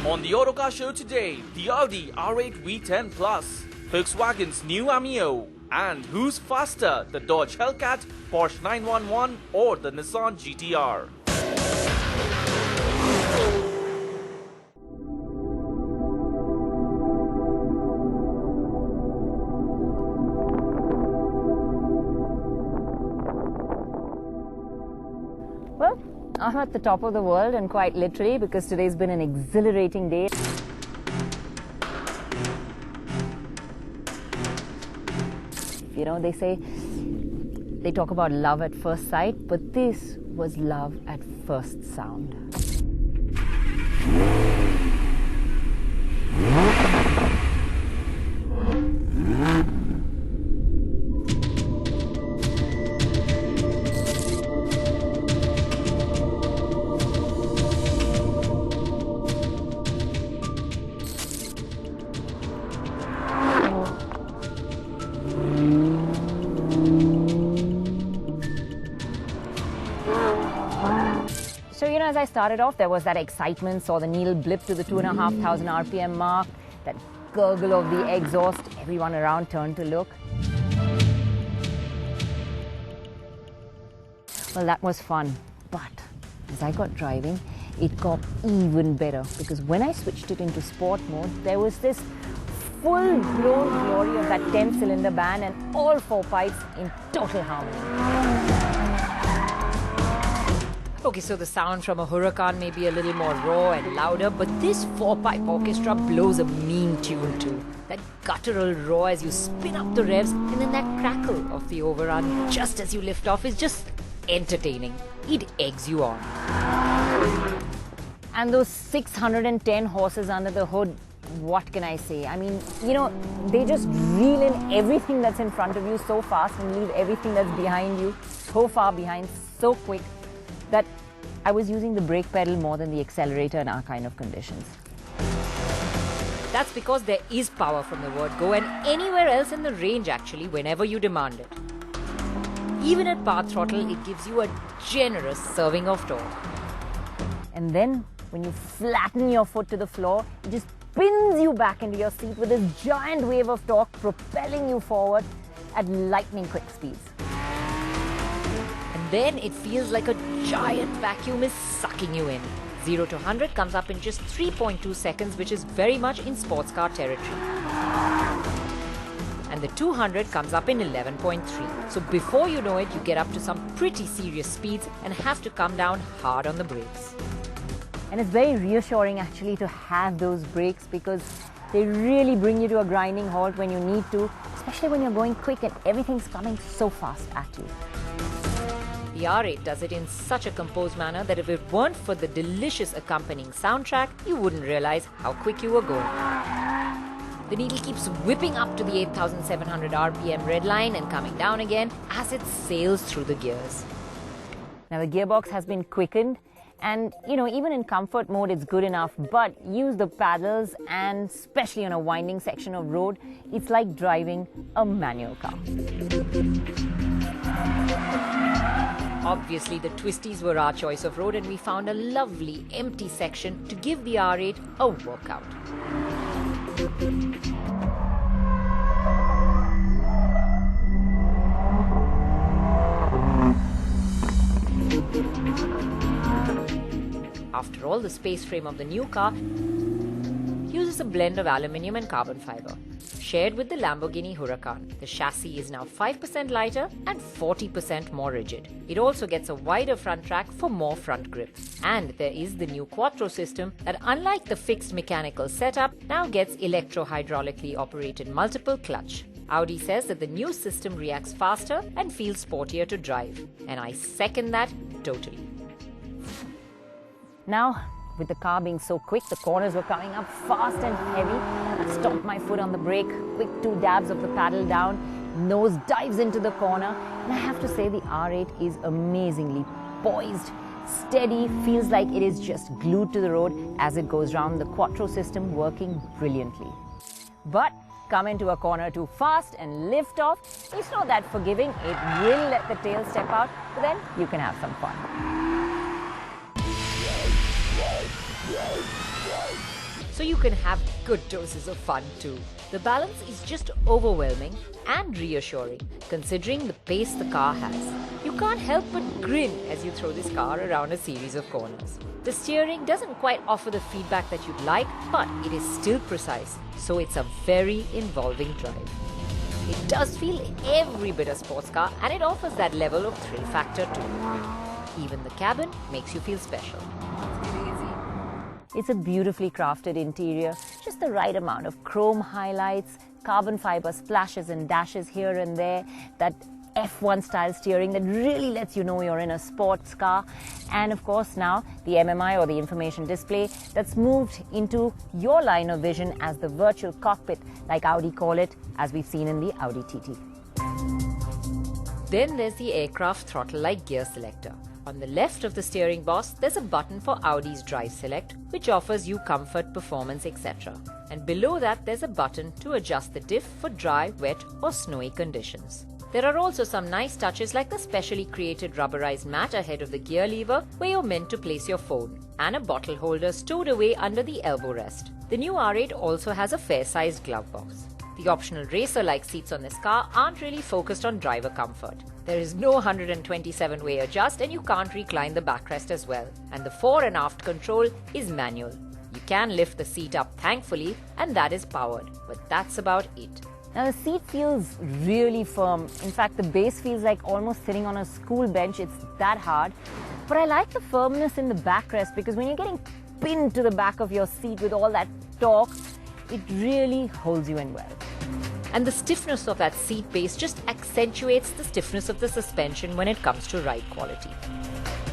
On the Autocar show today, the Audi R8 V10 Plus, Volkswagen's new Ameo, and who's faster, the Dodge Hellcat, Porsche 911 or the Nissan GT-R. Well, I'm at the top of the world, and quite literally, because today's been an exhilarating day. You know, they talk about love at first sight, but this was love at first sound. So, you know, as I started off, there was that excitement, saw the needle blip to the 2,500 RPM mark, that gurgle of the exhaust, everyone around turned to look. Well, that was fun, but as I got driving, it got even better, because when I switched it into sport mode, there was this full-blown glory of that 10-cylinder band and all four pipes in total harmony. Okay, so the sound from a Huracan may be a little more raw and louder, but this four-pipe orchestra blows a mean tune too. That guttural roar as you spin up the revs, and then that crackle of the overrun just as you lift off is just entertaining. It eggs you on. And those 610 horses under the hood, what can I say? I mean, you know, they just reel in everything that's in front of you so fast and leave everything that's behind you so far behind, so quick, that I was using the brake pedal more than the accelerator in our kind of conditions. That's because there is power from the word go, and anywhere else in the range actually, whenever you demand it. Even at power throttle, it gives you a generous serving of torque. And then, when you flatten your foot to the floor, it just spins you back into your seat with this giant wave of torque propelling you forward at lightning quick speeds. And then it feels like a giant vacuum is sucking you in. 0 to 100 comes up in just 3.2 seconds, which is very much in sports car territory. And the 200 comes up in 11.3. So before you know it, you get up to some pretty serious speeds and have to come down hard on the brakes. And it's very reassuring actually to have those brakes, because they really bring you to a grinding halt when you need to, especially when you're going quick and everything's coming so fast at you. The R8 does it in such a composed manner that if it weren't for the delicious accompanying soundtrack, you wouldn't realize how quick you were going. The needle keeps whipping up to the 8,700 RPM red line and coming down again as it sails through the gears. Now the gearbox has been quickened, and you know, even in comfort mode it's good enough, but use the paddles, and especially on a winding section of road, it's like driving a manual car. Obviously, the twisties were our choice of road, and we found a lovely empty section to give the R8 a workout. After all, the space frame of the new car uses a blend of aluminium and carbon fiber, shared with the Lamborghini Huracan. The chassis is now 5% lighter and 40% more rigid. It also gets a wider front track for more front grip. And there is the new Quattro system that, unlike the fixed mechanical setup, now gets electro-hydraulically operated multiple clutch. Audi says that the new system reacts faster and feels sportier to drive. And I second that totally. Now, with the car being so quick, the corners were coming up fast and heavy. I stopped my foot on the brake, quick 2 dabs of the paddle down, nose dives into the corner. And I have to say, the R8 is amazingly poised, steady, feels like it is just glued to the road as it goes round, the Quattro system working brilliantly. But come into a corner too fast and lift off, it's not that forgiving. It will let the tail step out, but then you can have some fun. so you can have good doses of fun too. The balance is just overwhelming and reassuring considering the pace the car has. You can't help but grin as you throw this car around a series of corners. The steering doesn't quite offer the feedback that you'd like, but it is still precise, so it's a very involving drive. It does feel every bit a sports car, and it offers that level of thrill factor too. Even the cabin makes you feel special. It's a beautifully crafted interior, just the right amount of chrome highlights, carbon fiber splashes and dashes here and there, that F1 style steering that really lets you know you're in a sports car, and of course now the MMI, or the information display, that's moved into your line of vision as the virtual cockpit, like Audi call it, as we've seen in the Audi TT. Then there's the aircraft throttle-like gear selector. On the left of the steering boss, there's a button for Audi's Drive Select, which offers you comfort, performance, etc. And below that, there's a button to adjust the diff for dry, wet or snowy conditions. There are also some nice touches like the specially created rubberized mat ahead of the gear lever where you're meant to place your phone, and a bottle holder stowed away under the elbow rest. The new R8 also has a fair-sized glove box. The optional racer-like seats on this car aren't really focused on driver comfort. There is no 127-way adjust, and you can't recline the backrest as well. And the fore and aft control is manual. You can lift the seat up thankfully, and that is powered, but that's about it. Now the seat feels really firm. In fact, the base feels like almost sitting on a school bench. It's that hard. But I like the firmness in the backrest, because when you're getting pinned to the back of your seat with all that torque, it really holds you in well. And the stiffness of that seat base just accentuates the stiffness of the suspension when it comes to ride quality.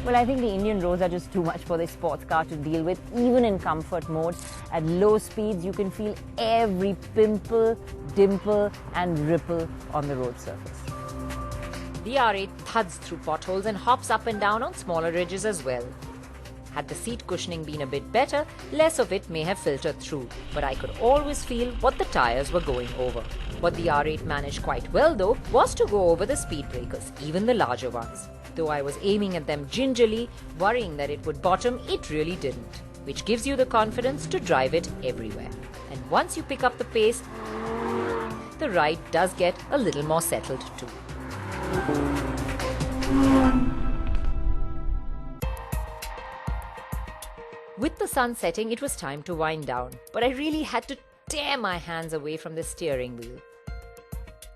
Well, I think the Indian roads are just too much for this sports car to deal with, even in comfort mode. At low speeds, you can feel every pimple, dimple and ripple on the road surface. The R8 thuds through potholes and hops up and down on smaller ridges as well. Had the seat cushioning been a bit better, less of it may have filtered through, but I could always feel what the tires were going over. What the R8 managed quite well though was to go over the speed breakers, even the larger ones. Though I was aiming at them gingerly, worrying that it would bottom, it really didn't, which gives you the confidence to drive it everywhere. And once you pick up the pace, the ride does get a little more settled too. With the sun setting, it was time to wind down, but I really had to tear my hands away from the steering wheel.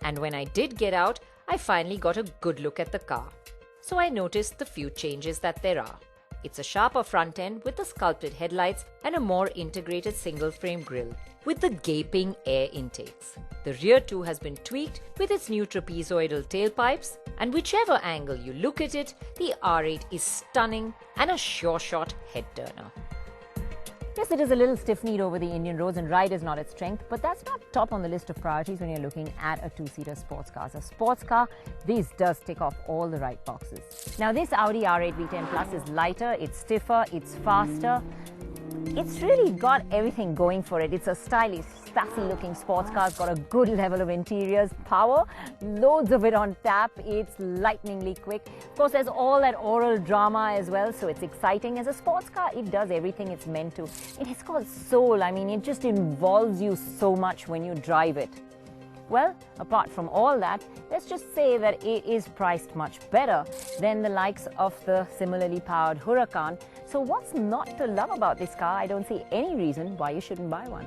And when I did get out, I finally got a good look at the car. So I noticed the few changes that there are. It's a sharper front end with the sculpted headlights and a more integrated single-frame grille with the gaping air intakes. The rear too has been tweaked with its new trapezoidal tailpipes, and whichever angle you look at it, the R8 is stunning and a sure shot head turner. Yes, it is a little stiff-kneed over the Indian roads and ride is not its strength, but that's not top on the list of priorities when you're looking at a two-seater sports car. As a sports car, this does tick off all the right boxes. Now this Audi R8 V10 Plus is lighter, it's stiffer, it's faster. It's really got everything going for it. It's a stylish, sassy-looking sports car. It's got a good level of interiors, power, loads of it on tap. It's lightningly quick. Of course, there's all that oral drama as well, so it's exciting. As a sports car, it does everything it's meant to. It has got soul. I mean, it just involves you so much when you drive it. Well, apart from all that, let's just say that it is priced much better than the likes of the similarly powered Huracan. So what's not to love about this car? I don't see any reason why you shouldn't buy one.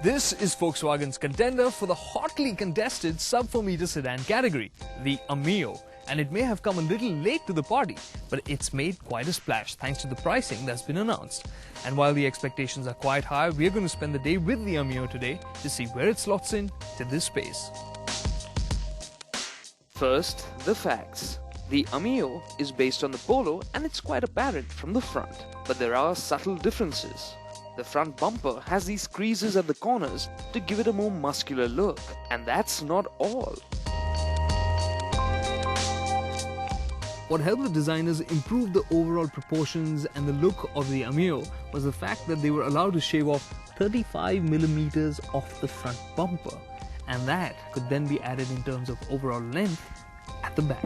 This is Volkswagen's contender for the hotly contested sub-4-meter sedan category, the Ameo. And it may have come a little late to the party, but it's made quite a splash thanks to the pricing that's been announced. And while the expectations are quite high, we're going to spend the day with the Ameo today to see where it slots in to this space. First, the facts. The Ameo is based on the Polo and it's quite apparent from the front, but there are subtle differences. The front bumper has these creases at the corners to give it a more muscular look, and that's not all. What helped the designers improve the overall proportions and the look of the Ameo was the fact that they were allowed to shave off 35 millimeters off the front bumper, and that could then be added in terms of overall length at the back.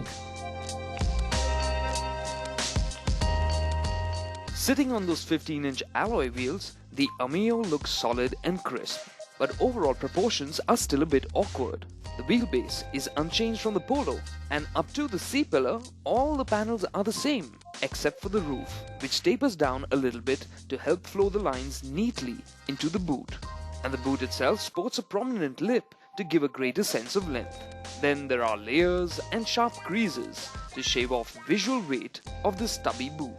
Sitting on those 15-inch alloy wheels, the Ameo looks solid and crisp, but overall proportions are still a bit awkward. The wheelbase is unchanged from the Polo, and up to the C-pillar, all the panels are the same, except for the roof, which tapers down a little bit to help flow the lines neatly into the boot. And the boot itself sports a prominent lip to give a greater sense of length. Then there are layers and sharp creases to shave off visual weight of the stubby boot.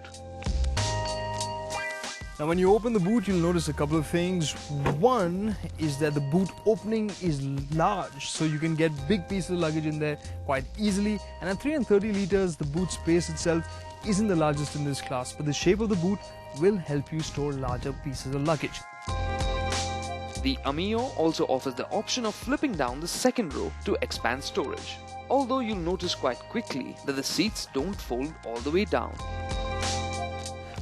Now when you open the boot, you'll notice a couple of things. One is that the boot opening is large, so you can get big pieces of luggage in there quite easily. And at 330 liters, the boot space itself isn't the largest in this class, but the shape of the boot will help you store larger pieces of luggage. The Ameo also offers the option of flipping down the second row to expand storage, although you'll notice quite quickly that the seats don't fold all the way down.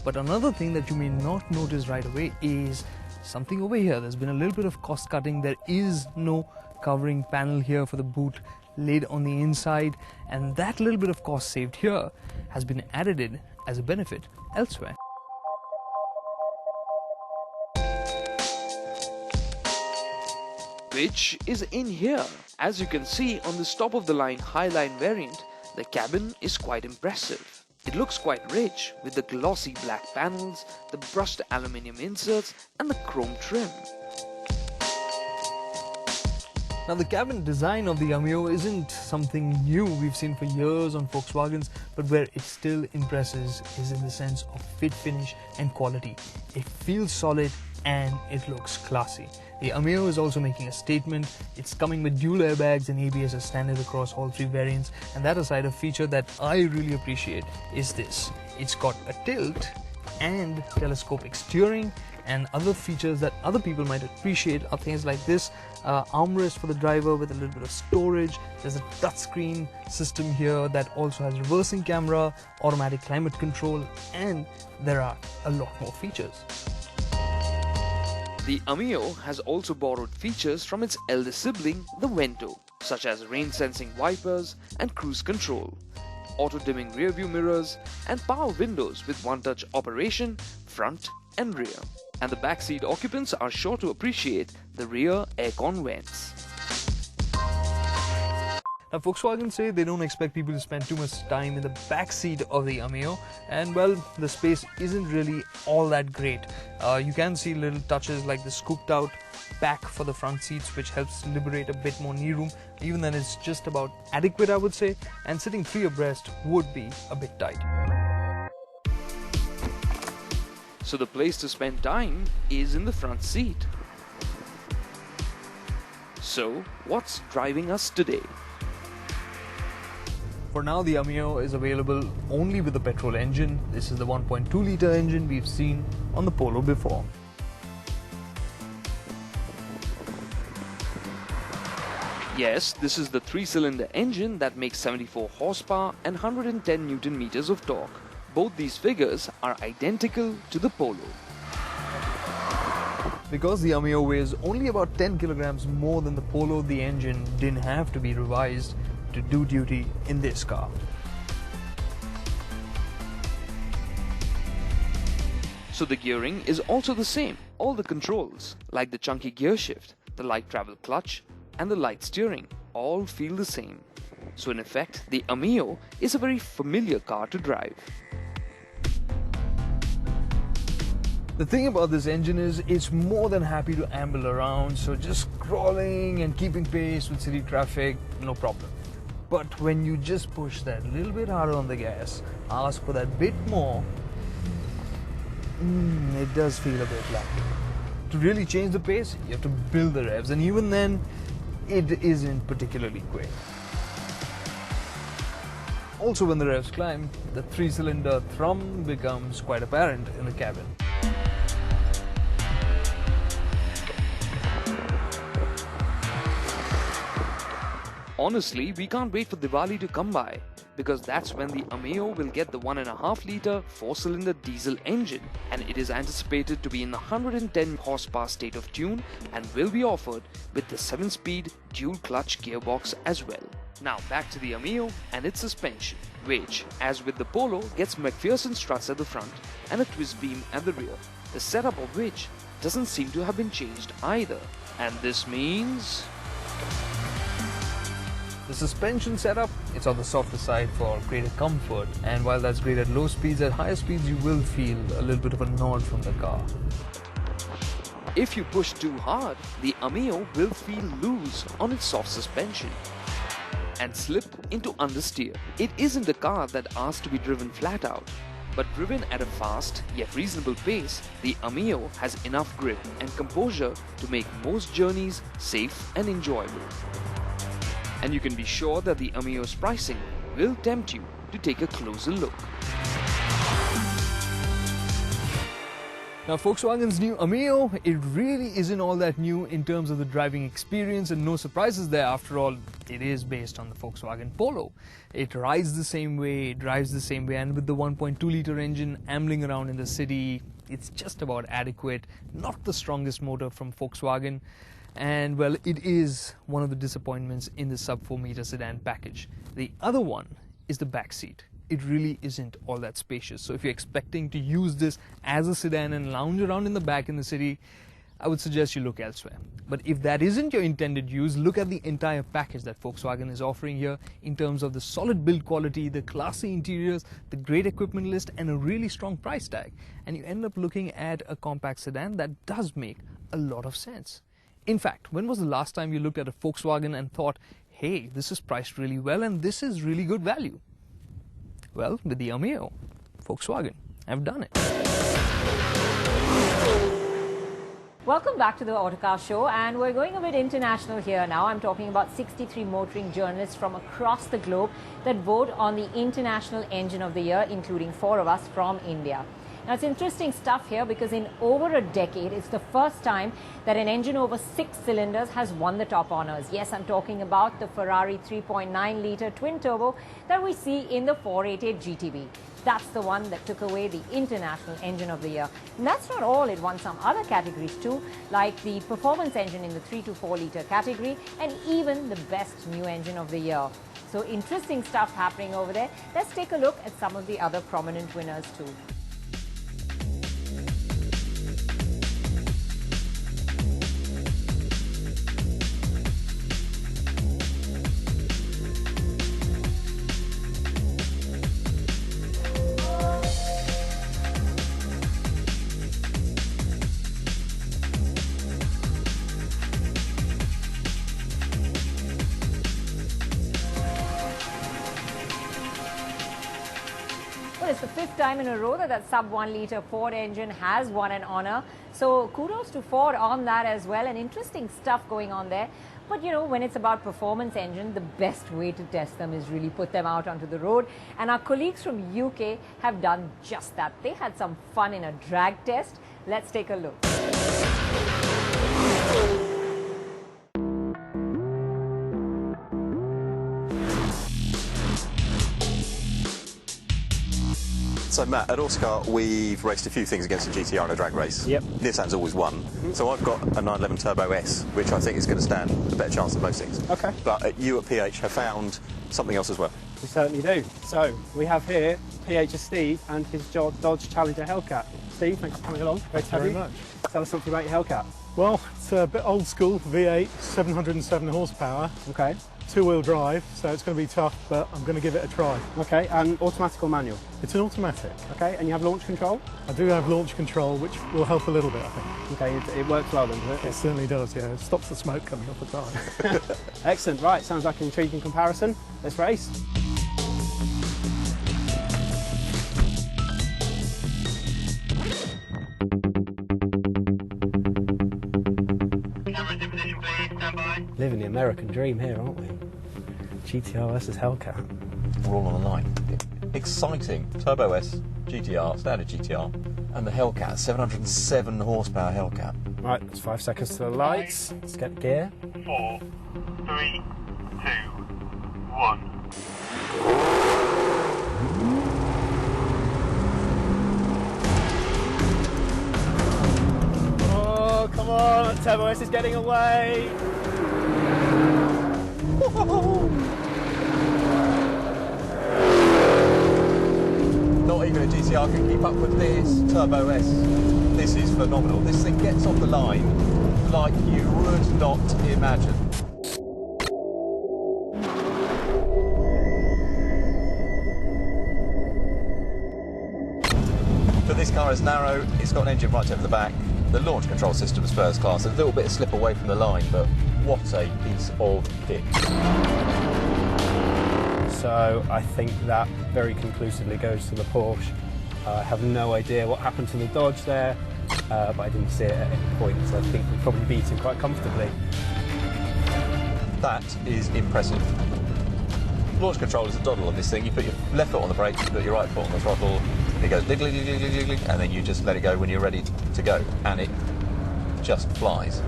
But another thing that you may not notice right away is something over here. There's been a little bit of cost cutting. There is no covering panel here for the boot lid on the inside, and that little bit of cost saved here has been added in as a benefit elsewhere. Which is in here. As you can see on this top of the line Highline variant, the cabin is quite impressive. It looks quite rich with the glossy black panels, the brushed aluminium inserts and the chrome trim. Now the cabin design of the Ameo isn't something new we've seen for years on Volkswagens, but where it still impresses is in the sense of fit, finish and quality. It feels solid and it looks classy. The Ameo is also making a statement. It's coming with dual airbags and ABS as standard across all three variants, and that aside, a feature that I really appreciate is this. It's got a tilt and telescopic steering, and other features that other people might appreciate are things like this armrest for the driver with a little bit of storage. There's a touchscreen system here that also has reversing camera, automatic climate control, and there are a lot more features. The Ameo has also borrowed features from its elder sibling, the Vento, such as rain-sensing wipers and cruise control, auto-dimming rear-view mirrors, and power windows with one-touch operation, front and rear. And the backseat occupants are sure to appreciate the rear aircon vents. Now Volkswagen say they don't expect people to spend too much time in the back seat of the Ameo, and well, the space isn't really all that great. You can see little touches like the scooped out back for the front seats, which helps liberate a bit more knee room. Even then it's just about adequate, I would say, and sitting three abreast would be a bit tight. So the place to spend time is in the front seat. So what's driving us today? For now, the Ameo is available only with the petrol engine. This is the 1.2 litre engine we've seen on the Polo before. Yes, this is the 3-cylinder engine that makes 74 horsepower and 110 Newton meters of torque. Both these figures are identical to the Polo. Because the Ameo weighs only about 10 kilograms more than the Polo, the engine didn't have to be revised to do duty in this car. So the gearing is also the same. All the controls, like the chunky gear shift, the light travel clutch, and the light steering, all feel the same. So in effect, the Ameo is a very familiar car to drive. The thing about this engine is it's more than happy to amble around, so just crawling and keeping pace with city traffic, no problem. But when you just push that little bit harder on the gas, ask for that bit more, it does feel a bit lacking. To really change the pace, you have to build the revs, and even then, it isn't particularly quick. Also, when the revs climb, the 3-cylinder thrum becomes quite apparent in the cabin. Honestly, we can't wait for Diwali to come by. because that's when the Ameo will get the 1.5-litre 4-cylinder diesel engine, and it is anticipated to be in the 110 horsepower state of tune and will be offered with the 7-speed dual-clutch gearbox as well. Now back to the Ameo and its suspension, which, as with the Polo, gets McPherson struts at the front and a twist beam at the rear, the setup of which doesn't seem to have been changed either. And this means... The suspension setup, it's on the softer side for greater comfort, and while that's great at low speeds, at higher speeds you will feel a little bit of a nod from the car. If you push too hard, the Ameo will feel loose on its soft suspension and slip into understeer. It isn't a car that asks to be driven flat out, but driven at a fast yet reasonable pace, the Ameo has enough grip and composure to make most journeys safe and enjoyable. And you can be sure that the Ameo's pricing will tempt you to take a closer look. Now, Volkswagen's new Ameo, it really isn't all that new in terms of the driving experience, and no surprises there. After all, it is based on the Volkswagen Polo. It rides the same way, it drives the same way, and with the 1.2-litre engine ambling around in the city, it's just about adequate. Not the strongest motor from Volkswagen. And well, it is one of the disappointments in the sub-4-meter sedan package. The other one is the back seat. It really isn't all that spacious. So if you're expecting to use this as a sedan and lounge around in the back in the city, I would suggest you look elsewhere. But if that isn't your intended use, look at the entire package that Volkswagen is offering here in terms of the solid build quality, the classy interiors, the great equipment list, and a really strong price tag. And you end up looking at a compact sedan that does make a lot of sense. In fact, when was the last time you looked at a Volkswagen and thought, hey, this is priced really well and this is really good value? Well, with the Ameo, Volkswagen have done it. Welcome back to the Autocar show, and we're going a bit international here now. I'm talking about 63 motoring journalists from across the globe that vote on the International Engine of the Year, including 4 of us from India. Now, it's interesting stuff here because in over a decade, it's the first time that an engine over 6 cylinders has won the top honors. Yes, I'm talking about the Ferrari 3.9-litre twin-turbo that we see in the 488 GTB. That's the one that took away the International Engine of the Year. And that's not all, it won some other categories too, like the performance engine in the 3 to 4-litre category, and even the best new engine of the year. So interesting stuff happening over there. Let's take a look at some of the other prominent winners too. Well, it's the 5th time in a row that that sub-1-litre Ford engine has won an honor. So kudos to Ford on that as well, and interesting stuff going on there. But you know, when it's about performance engine, the best way to test them is really put them out onto the road. And our colleagues from UK have done just that. They had some fun in a drag test. Let's take a look. So Matt, at Autocar we've raced a few things against the GTR in a drag race. Yep. Nissan's always won. So I've got a 911 Turbo S, which I think is going to stand a better chance than most things. Okay. But you at PH have found something else as well. We certainly do. So we have here PH's Steve and his Dodge Challenger Hellcat. Steve, thanks for coming along. Great to have you. Very much. Tell us something about your Hellcat. Well, it's a bit old school, V8, 707 horsepower, Okay. 2-wheel drive, so it's going to be tough, but I'm going to give it a try. Okay, and automatic or manual? It's an automatic. Okay, and you have launch control? I do have launch control, which will help a little bit, I think. Okay, it works well then, does It it? certainly does, yeah. It stops the smoke coming off the tire. Excellent, right, sounds like an intriguing comparison. Let's race. Living the American dream here, aren't we? GTR versus Hellcat. We're all on the line. Exciting. Turbo S, GTR, standard GTR, and the Hellcat, 707 horsepower Hellcat. Right, it's 5 seconds to the lights. Let's get gear. 4, 3, 2, 1. Oh, come on, Turbo S is getting away. Not even a GTR can keep up with this Turbo S. This is phenomenal. This thing gets off the line like you would not imagine. But this car is narrow, it's got an engine right over the back. The launch control system is first class. A little bit of slip away from the line, but what a piece of kit. So I think that very conclusively goes to the Porsche. I have no idea what happened to the Dodge there, but I didn't see it at any point, so I think we probably beat him quite comfortably. That is impressive. Launch control is a doddle on this thing. You put your left foot on the brake, you put your right foot on the throttle, it goes diggly, diggly, diggly, diggly, and then you just let it go when you're ready to go, and it just flies.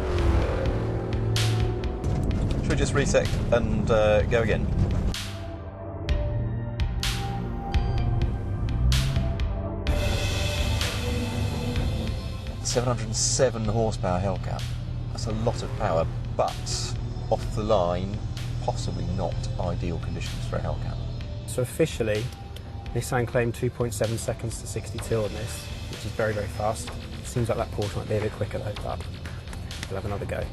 Should we just reset and go again? .707 horsepower Hellcat. That's a lot of power, but off the line, possibly not ideal conditions for a Hellcat. So officially, Nissan claimed 2.7 seconds to 62 on this, which is very, very fast. It seems like that Porsche might be a bit quicker though, but we'll have another go.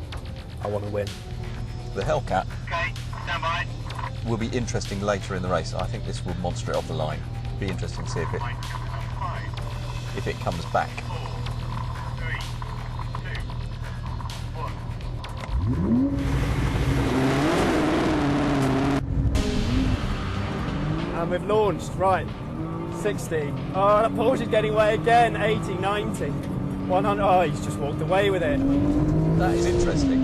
I want to win. The Hellcat will be interesting later in the race. I think this will monster it off the line. Be interesting to see if it comes back. And we've launched, right, 60. Oh, that Porsche is getting away again, 80, 90, 100. Oh, he's just walked away with it. That is interesting.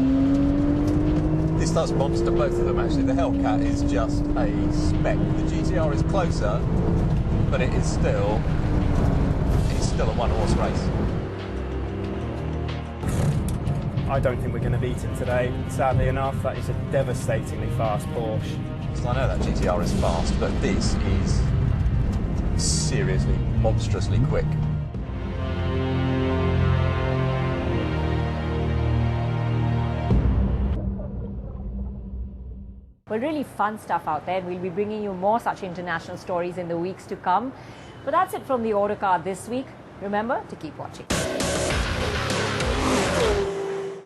This does monster both of them, actually. The Hellcat is just a speck. The GTR is closer, but it's still a one-horse race. I don't think we're going to beat him today, sadly enough. That is a devastatingly fast Porsche. So I know that GTR is fast, but this is seriously, monstrously quick. Well, really fun stuff out there. We'll be bringing you more such international stories in the weeks to come. But that's it from the Autocar this week. Remember to keep watching.